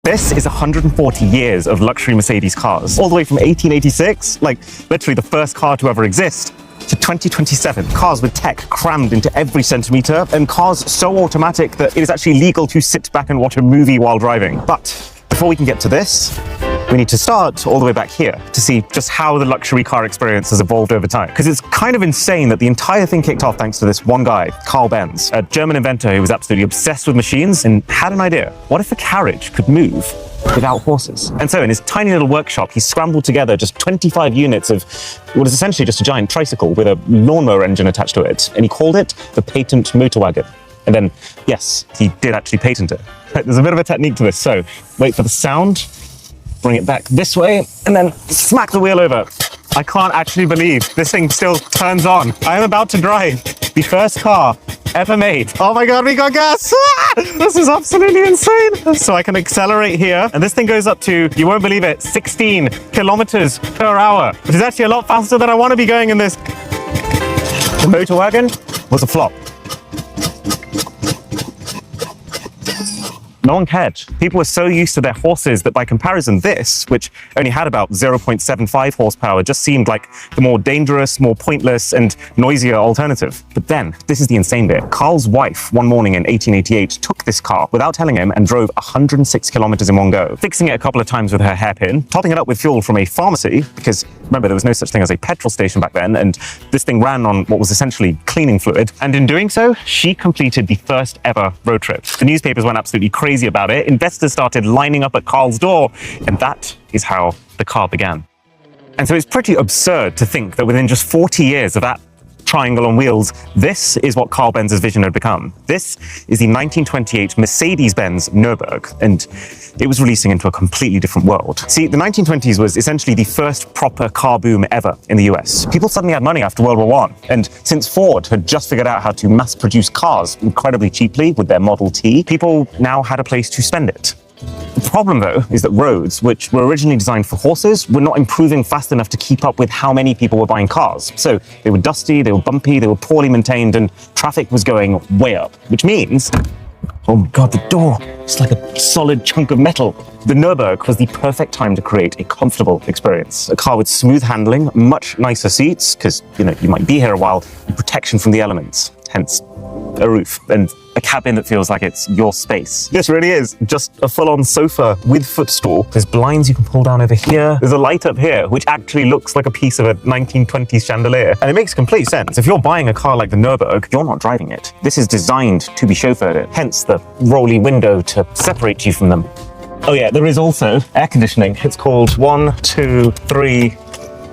This is 140 years of luxury Mercedes cars, all the way from 1886, like literally the first car to ever exist, to 2027. Cars with tech crammed into every centimeter, and cars so automatic that it is actually legal to sit back and watch a movie while driving. But before we can get to this, we need to start all the way back here to see just how the luxury car experience has evolved over time. Because it's kind of insane that the entire thing kicked off thanks to this one guy, Carl Benz, a German inventor who was absolutely obsessed with machines and had an idea. What if a carriage could move without horses? And so in his tiny little workshop, he scrambled together just 25 units of what is essentially just a giant tricycle with a lawnmower engine attached to it. And he called it the Patent Motor Wagon. And then, yes, he did actually patent it. There's a bit of a technique to this. So wait for the sound, bring it back this way, and then smack the wheel over. I can't actually believe this thing still turns on. I am about to drive the first car ever made. Oh my God, we got gas! This is absolutely insane. So I can accelerate here, and this thing goes up to, you won't believe it, 16 kilometers per hour, which is actually a lot faster than I want to be going in this. The motor wagon was a flop. No one cared. People were so used to their horses that by comparison, this, which only had about 0.75 horsepower, just seemed like the more dangerous, more pointless, and noisier alternative. But then, this is the insane bit. Carl's wife, one morning in 1888, took this car without telling him and drove 106 kilometers in one go, fixing it a couple of times with her hairpin, topping it up with fuel from a pharmacy, because remember, there was no such thing as a petrol station back then, and this thing ran on what was essentially cleaning fluid. And in doing so, she completed the first ever road trip. The newspapers went absolutely crazy about it. Investors started lining up at Carl's door, and that is how the car began. And so it's pretty absurd to think that within just 40 years of that triangle on wheels, this is what Carl Benz's vision had become. This is the 1928 Mercedes-Benz Nürburg, and it was releasing into a completely different world. See, the 1920s was essentially the first proper car boom ever in the US. People suddenly had money after World War I, and since Ford had just figured out how to mass-produce cars incredibly cheaply with their Model T, people now had a place to spend it. The problem, though, is that roads, which were originally designed for horses, were not improving fast enough to keep up with how many people were buying cars. So they were dusty, they were bumpy, they were poorly maintained, and traffic was going way up, which means, oh my God, the door, it's like a solid chunk of metal. The Nürburg was the perfect time to create a comfortable experience. A car with smooth handling, much nicer seats, because, you might be here a while, and protection from the elements, hence a roof, and a cabin that feels like it's your space. This really is just a full-on sofa with footstool. There's blinds you can pull down over here. There's a light up here, which actually looks like a piece of a 1920s chandelier. And it makes complete sense. If you're buying a car like the Nürburg, you're not driving it. This is designed to be chauffeured, hence the rolly window to separate you from them. Oh yeah, there is also air conditioning. It's called 1, 2, 3,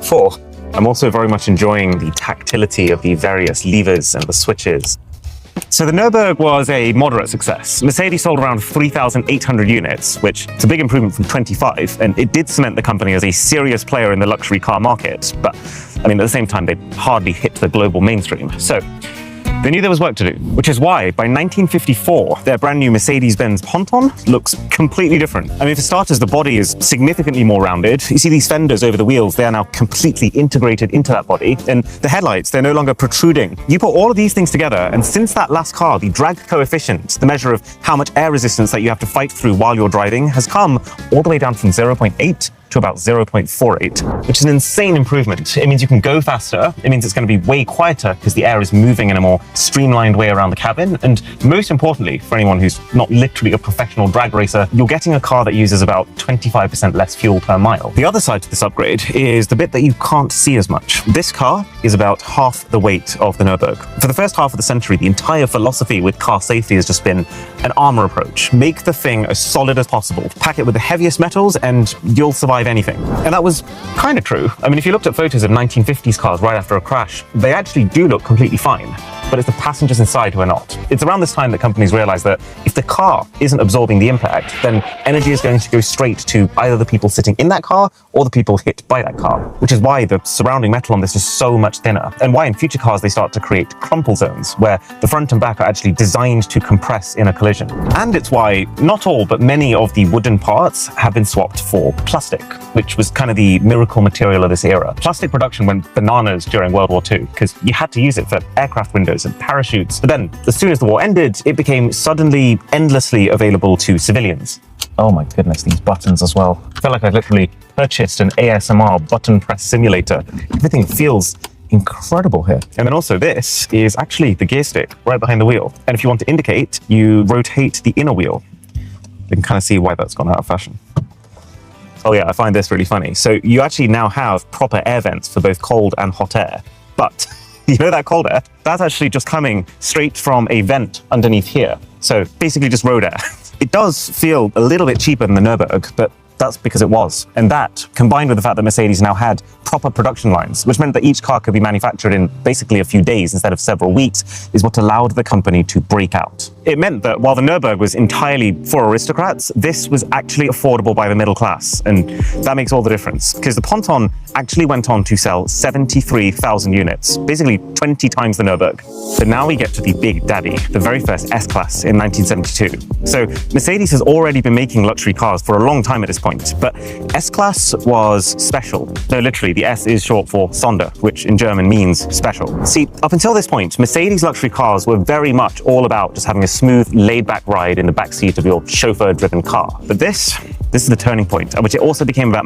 4. I'm also very much enjoying the tactility of the various levers and the switches. So the Nürburg was a moderate success. Mercedes sold around 3,800 units, which is a big improvement from 25, and it did cement the company as a serious player in the luxury car market. But, at the same time, they hardly hit the global mainstream. So they knew there was work to do, which is why by 1954, their brand new Mercedes-Benz Ponton looks completely different. For starters, the body is significantly more rounded. You see these fenders over the wheels, they are now completely integrated into that body. And the headlights, they're no longer protruding. You put all of these things together, and since that last car, the drag coefficient, the measure of how much air resistance that you have to fight through while you're driving, has come all the way down from 0.8 to about 0.48, which is an insane improvement. It means you can go faster. It means it's going to be way quieter because the air is moving in a more streamlined way around the cabin. And most importantly, for anyone who's not literally a professional drag racer, you're getting a car that uses about 25% less fuel per mile. The other side to this upgrade is the bit that you can't see as much. This car is about half the weight of the Nürburg. For the first half of the century, the entire philosophy with car safety has just been an armor approach. Make the thing as solid as possible. Pack it with the heaviest metals and you'll survive anything. And that was kind of true. If you looked at photos of 1950s cars right after a crash, they actually do look completely fine. But it's the passengers inside who are not. It's around this time that companies realize that if the car isn't absorbing the impact, then energy is going to go straight to either the people sitting in that car or the people hit by that car, which is why the surrounding metal on this is so much thinner, and why in future cars they start to create crumple zones, where the front and back are actually designed to compress in a collision. And it's why not all, but many of the wooden parts have been swapped for plastic, which was kind of the miracle material of this era. Plastic production went bananas during World War II, because you had to use it for aircraft windows radios and parachutes. But then, as soon as the war ended, it became suddenly endlessly available to civilians. Oh my goodness, these buttons as well. I feel like I literally purchased an ASMR button press simulator. Everything feels incredible here. And then also this is actually the gear stick right behind the wheel. And if you want to indicate, you rotate the inner wheel. You can kind of see why that's gone out of fashion. Oh yeah, I find this really funny. So you actually now have proper air vents for both cold and hot air. But you know that cold air? That's actually just coming straight from a vent underneath here. So basically just road air. It does feel a little bit cheaper than the Nürburgring, but that's because it was. And that, combined with the fact that Mercedes now had proper production lines, which meant that each car could be manufactured in basically a few days instead of several weeks, is what allowed the company to break out. It meant that while the Nürburgring was entirely for aristocrats, this was actually affordable by the middle class. And that makes all the difference, because the Ponton actually went on to sell 73,000 units, basically 20 times the Nürburgring. But now we get to the Big Daddy, the very first S-Class in 1972. So Mercedes has already been making luxury cars for a long time at this point, but S-Class was special. No, literally, the S is short for Sonder, which in German means special. See, up until this point, Mercedes luxury cars were very much all about just having a smooth, laid-back ride in the backseat of your chauffeur-driven car. But this is the turning point, at which it also became about